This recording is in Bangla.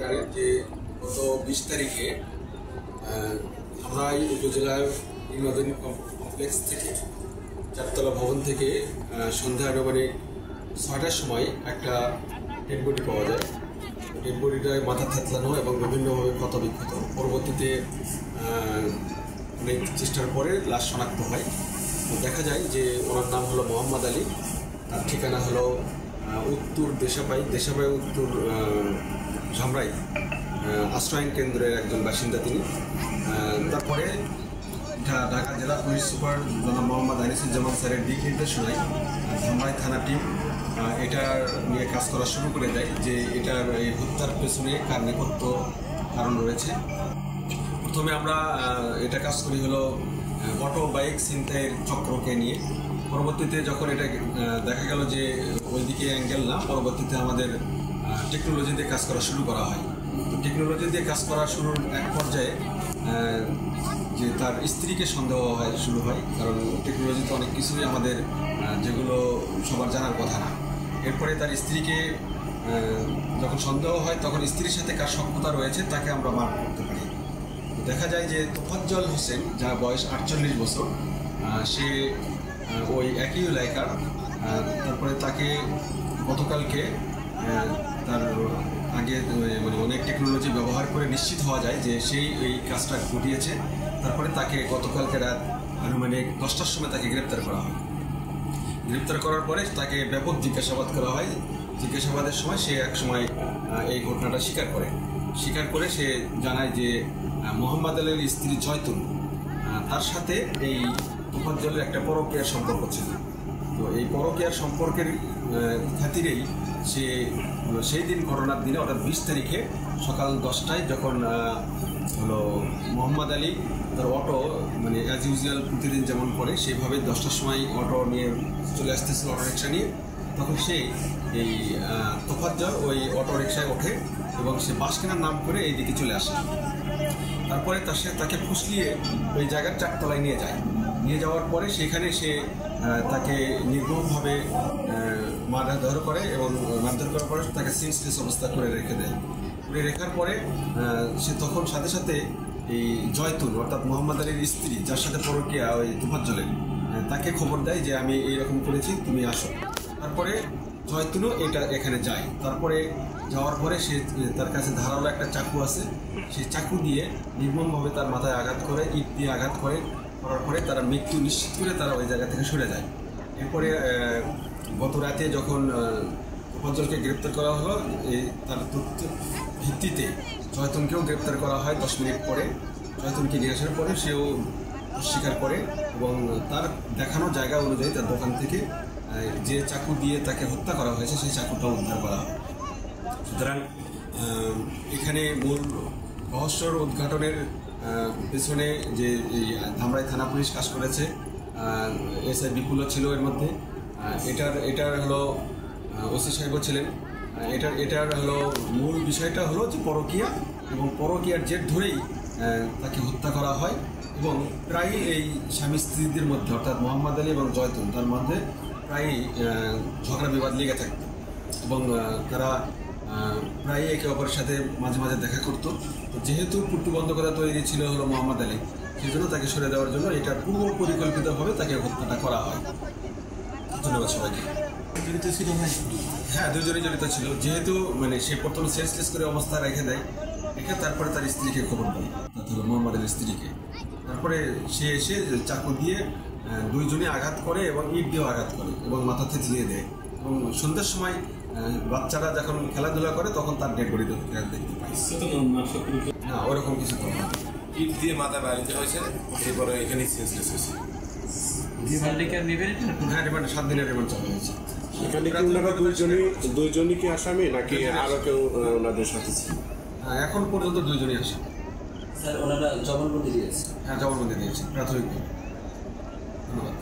জানেন যে গত 20 তারিখে আমরা এই উপজেলার বিনোদনী কমপ্লেক্স থেকে চারতলা ভবন থেকে সন্ধ্যা আনুমানিক 6টার সময় একটা ডেড বডি পাওয়া যায়। ডেড বডিটায় মাথা থেতলানো এবং বিভিন্নভাবে ক্ষতবিক্ষত। পরবর্তীতে অনেক চেষ্টার পরে লাশ শনাক্ত হয়। দেখা যায় যে ওনার নাম হলো মোহাম্মদ আলী, তার ঠিকানা হলো উত্তর দেশাপাই উত্তর ঝামরাই আশ্রয়ন কেন্দ্রের একজন বাসিন্দা তিনি। তারপরে ঢাকা জেলা পুলিশ সুপার জনাব মোহাম্মদ আনিসুজ্জামান স্যারের দিক নির্দেশনায় ঝামরাই থানা টিম এটার নিয়ে কাজ করা শুরু করে দেয় যে এটার এই হত্যার পেছনে কার নেপথ্য কারণ রয়েছে। প্রথমে আমরা এটা কাজ করি হলো অটো বাইক ছিনতাইয়ের চক্রকে নিয়ে। পরবর্তীতে যখন এটা দেখা গেল যে ওইদিকে অ্যাঙ্গেল না, পরবর্তীতে আমাদের টেকনোলজি দিয়ে কাজ করা শুরু করা হয়। তো টেকনোলজি দিয়ে কাজ করা শুরুর এক পর্যায়ে যে তার স্ত্রীকে সন্দেহ শুরু হয়, কারণ টেকনোলজিতে অনেক কিছুই আমাদের যেগুলো সবার জানার কথা না। এরপরে তার স্ত্রীকে যখন সন্দেহ হয় তখন স্ত্রীর সাথে কার সক্ষতা রয়েছে তাকে আমরা মার্ক করতে পারি। দেখা যায় যে তোফাজ্জল হোসেন, যার বয়স 48 বছর, সে ওই একই এলাকার। তারপরে তাকে গতকালকে তার আগে মানে অনেক টেকনোলজি ব্যবহার করে নিশ্চিত হওয়া যায় যে সেই এই কাজটা ঘটিয়েছে। তারপরে তাকে গতকালকে রাত আনুমানিক 10টার সময় তাকে গ্রেপ্তার করা হয়। গ্রেপ্তার করার পরে তাকে ব্যাপক জিজ্ঞাসাবাদ করা হয়। জিজ্ঞাসাবাদের সময় সে এক সময় এই ঘটনাটা স্বীকার করে সে জানায় যে মোহাম্মদ আলীর স্ত্রী জয়তুন, তার সাথে এই তোফাজ্জলের একটা পরকীয়ার সম্পর্ক ছিল। তো এই পরকীয়ার সম্পর্কের খাতিরেই সে সেই দিন ঘটনার দিনে অর্থাৎ 20 তারিখে সকাল 10টায় যখন হলো মোহাম্মদ আলী তার অটো মানে অ্যাজ ইউজুয়াল প্রতিদিন যেমন করে সেইভাবে 10টার সময় অটো নিয়ে চলে আসতেছিল, অটো রিক্সা নিয়ে। তখন সে এই তোফাজ্জল ওই অটো রিক্সায় ওঠে এবং সে বাস কেনার নাম করে এই দিকে চলে আসে। তারপরে তাকে ফুসলিয়ে ওই জায়গার চারতলায় নিয়ে যাওয়ার পরে সেখানে সে তাকে নির্মমভাবে মারধর করে এবং মারধর করার পরে তাকে সেন্সলেস অবস্থা করে রেখার পরে সে তখন সাথে সাথে এই জয়তুন অর্থাৎ মোহাম্মদ আলীর স্ত্রী, যার সাথে পরকীয়া ওই তোফাজ্জলের, তাকে খবর দেয় যে আমি এইরকম করেছি, তুমি আসো। তারপরে জয়তুনও এখানে যায়। তারপরে যাওয়ার পরে সে তার কাছে ধারালো একটা চাকু আছে, সেই চাকু দিয়ে নির্মমভাবে তার মাথায় আঘাত করে, ইট দিয়ে আঘাত করার পরে তারা মৃত্যু নিশ্চিত করে তারা ওই জায়গা থেকে সরে যায়। এরপরে গত রাতে যখন তোফাজ্জলকে গ্রেপ্তার করা হলো, তার তথ্য ভিত্তিতে জয়তুনকেও গ্রেপ্তার করা হয়। 10 মিনিট পরে জয়তুনকে নিয়ে আসার পরে সেও স্বীকার করে এবং তার দেখানো জায়গা অনুযায়ী তার দোকান থেকে যে চাকু দিয়ে তাকে হত্যা করা হয়েছে সেই চাকুটা উদ্ধার করা হয়। সুতরাং এখানে মূল রহস্যর উদ্ঘাটনের পেছনে যে ধামরাই থানা পুলিশ কাজ করেছে, এসআই বিপুলও ছিল এর মধ্যে। এটার হলো ওসি সাহেবও ছিলেন। এটার হলো মূল বিষয়টা হলো যে পরকীয়া, এবং পরকীয়ার জের ধরেই তাকে হত্যা করা হয়। এবং প্রায় এই স্বামী স্ত্রীদের মধ্যে অর্থাৎ মোহাম্মদ আলী এবং জয়তুন তার মধ্যে প্রায় ঝগড়া বিবাদ লেগে থাকত এবং তারা প্রায় একে অপরের সাথে মাঝে মাঝে দেখা করত। তো যেহেতু প্রতিবন্ধকতা তৈরি ছিল হলো মোহাম্মদ আলী, সেই জন্য তাকে সরে দেওয়ার জন্য এটা পূর্ব পরিকল্পিতভাবে তাকে হত্যাটা করা হয়। ধন্যবাদ সবাইকে। জড়িত ছিল না? হ্যাঁ, দুজনেই জড়িত ছিল। যেহেতু মানে সে প্রথমে সেন্সলেস করে অবস্থা রেখে তারপরে তার স্ত্রীকে খবর দেয়, অর্থাৎ মোহাম্মদ আলীর স্ত্রীকে। তারপরে সে এসে চাকু দিয়ে দুইজনে আঘাত করে এবং ইট দিয়েও আঘাত করে এবং মাথা থেতলিয়ে দেয়। এবং সন্ধ্যার সময় বাচ্চারা যখন খেলাধুলা করে তখন তার ডেড বডি দেখতে পাই না, ওরকম কিছু তো না। ইট দিয়ে মাথা বাড়িতে হয়েছে, এরপরে এখানে সেন্সলেস হয়েছে। হ্যাঁ, রিমান্ড 7 দিনের রিমান্ড চালু হয়েছে। এখানে কি ওনারা দুইজনই কি আসামি নাকি আরো কেউ ওনাদের সাথে ছিল? হ্যাঁ, এখন পর্যন্ত দুইজনই আসামি। স্যার ওনারা জবানবন্দি দিয়েছে? হ্যাঁ, জবানবন্দি দিয়েছে প্রাথমিকভাবে। ধন্যবাদ।